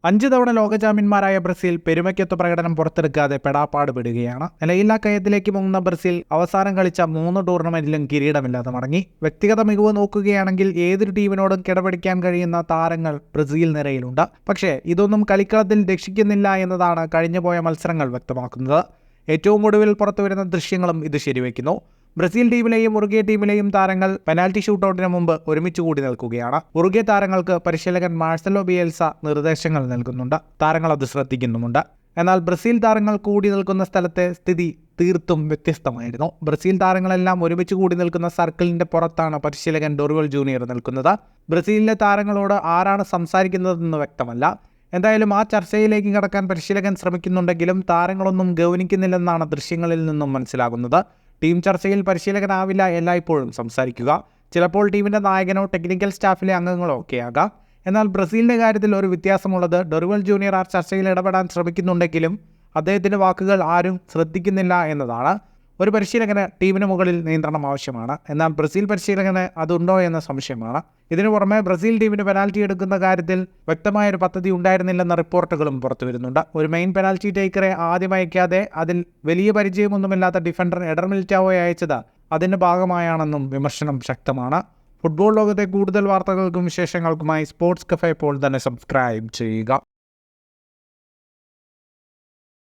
5 തവണ ലോക ചാമ്പ്യന്മാരായ ബ്രസീൽ പെരുമയ്ക്കൊത്ത പ്രകടനം പുറത്തെടുക്കാതെ പെടാപ്പാട് പെടുകയാണ്. നിലയില്ലാ കയത്തിലേക്ക് മുങ്ങുന്ന ബ്രസീൽ അവസാനം കളിച്ച 3 ടൂർണമെന്റിലും കിരീടമില്ലാതെ മടങ്ങി. വ്യക്തിഗത മികവ് നോക്കുകയാണെങ്കിൽ ഏതൊരു ടീമിനോടും കിടപിടിക്കാൻ കഴിയുന്ന താരങ്ങൾ ബ്രസീൽ നിരയിലുണ്ട്. പക്ഷേ ഇതൊന്നും കളിക്കളത്തിൽ രക്ഷിക്കുന്നില്ല എന്നതാണ് കഴിഞ്ഞുപോയ മത്സരങ്ങൾ വ്യക്തമാക്കുന്നത്. ഏറ്റവും ഒടുവിൽ പുറത്തുവരുന്ന ദൃശ്യങ്ങളും ഇത് ശരിവയ്ക്കുന്നു. ബ്രസീൽ ടീമിലെയും ഉറുഗ്വേ ടീമിലെയും താരങ്ങൾ പെനാൽറ്റി ഷൂട്ടൌട്ടിന് മുമ്പ് ഒരുമിച്ച് കൂടി നിൽക്കുകയാണ്. ഉറുഗ്വേ താരങ്ങൾക്ക് പരിശീലകൻ മാർസെലോ ബിയേൽസ നിർദ്ദേശങ്ങൾ നൽകുന്നുണ്ട്. താരങ്ങൾ അത് ശ്രദ്ധിക്കുന്നുമുണ്ട്. എന്നാൽ ബ്രസീൽ താരങ്ങൾ കൂടി നിൽക്കുന്ന സ്ഥലത്തെ സ്ഥിതി തീർത്തും വ്യത്യസ്തമായിരുന്നു. ബ്രസീൽ താരങ്ങളെല്ലാം ഒരുമിച്ച് കൂടി നിൽക്കുന്ന സർക്കിളിന്റെ പുറത്താണ് പരിശീലകൻ ഡൊറിവൽ ജൂനിയർ നിൽക്കുന്നത്. ബ്രസീലിലെ താരങ്ങളോട് ആരാണ് സംസാരിക്കുന്നതെന്ന് വ്യക്തമല്ല. എന്തായാലും ആ ചർച്ചയിലേക്ക് കടക്കാൻ പരിശീലകൻ ശ്രമിക്കുന്നുണ്ടെങ്കിലും താരങ്ങളൊന്നും ഗൗനിക്കുന്നില്ലെന്നാണ് ദൃശ്യങ്ങളിൽ നിന്നും മനസ്സിലാകുന്നത്. ടീം ചർച്ചയിൽ പരിശീലകനാവില്ല എല്ലായ്പ്പോഴും സംസാരിക്കുക. ചിലപ്പോൾ ടീമിൻ്റെ നായകനോ ടെക്നിക്കൽ സ്റ്റാഫിലെ അംഗങ്ങളോ ഒക്കെയാകാം. എന്നാൽ ബ്രസീലിൻ്റെ കാര്യത്തിൽ ഒരു വ്യത്യാസമുള്ളത് ഡൊറിവൽ ജൂനിയർ ആ ചർച്ചയിൽ ഇടപെടാൻ ശ്രമിക്കുന്നുണ്ടെങ്കിലും അദ്ദേഹത്തിൻ്റെ വാക്കുകൾ ആരും ശ്രദ്ധിക്കുന്നില്ല എന്നതാണ്. ഒരു പരിശീലകന് ടീമിന് മുകളിൽ നിയന്ത്രണം ആവശ്യമാണ്. എന്നാൽ ബ്രസീൽ പരിശീലകന് അതുണ്ടോ എന്ന സംശയമാണ്. ഇതിനു പുറമെ ബ്രസീൽ ടീമിന് പെനാൽറ്റി എടുക്കുന്ന കാര്യത്തിൽ വ്യക്തമായൊരു പദ്ധതി ഉണ്ടായിരുന്നില്ലെന്ന റിപ്പോർട്ടുകളും പുറത്തു വരുന്നുണ്ട്. ഒരു മെയിൻ പെനാൽറ്റി ടേക്കറെ ആദ്യം അയക്കാതെ അതിൽ വലിയ പരിചയമൊന്നുമില്ലാത്ത ഡിഫൻഡർ എഡർ മിലിറ്റാവോയെ അയച്ചത് അതിൻ്റെ ഭാഗമായാണെന്നും വിമർശനം ശക്തമാണ്. ഫുട്ബോൾ ലോകത്തെ കൂടുതൽ വാർത്തകൾക്കും വിശേഷങ്ങൾക്കുമായി സ്പോർട്സ് കഫേ ഇപ്പോൾ തന്നെ സബ്സ്ക്രൈബ് ചെയ്യുക.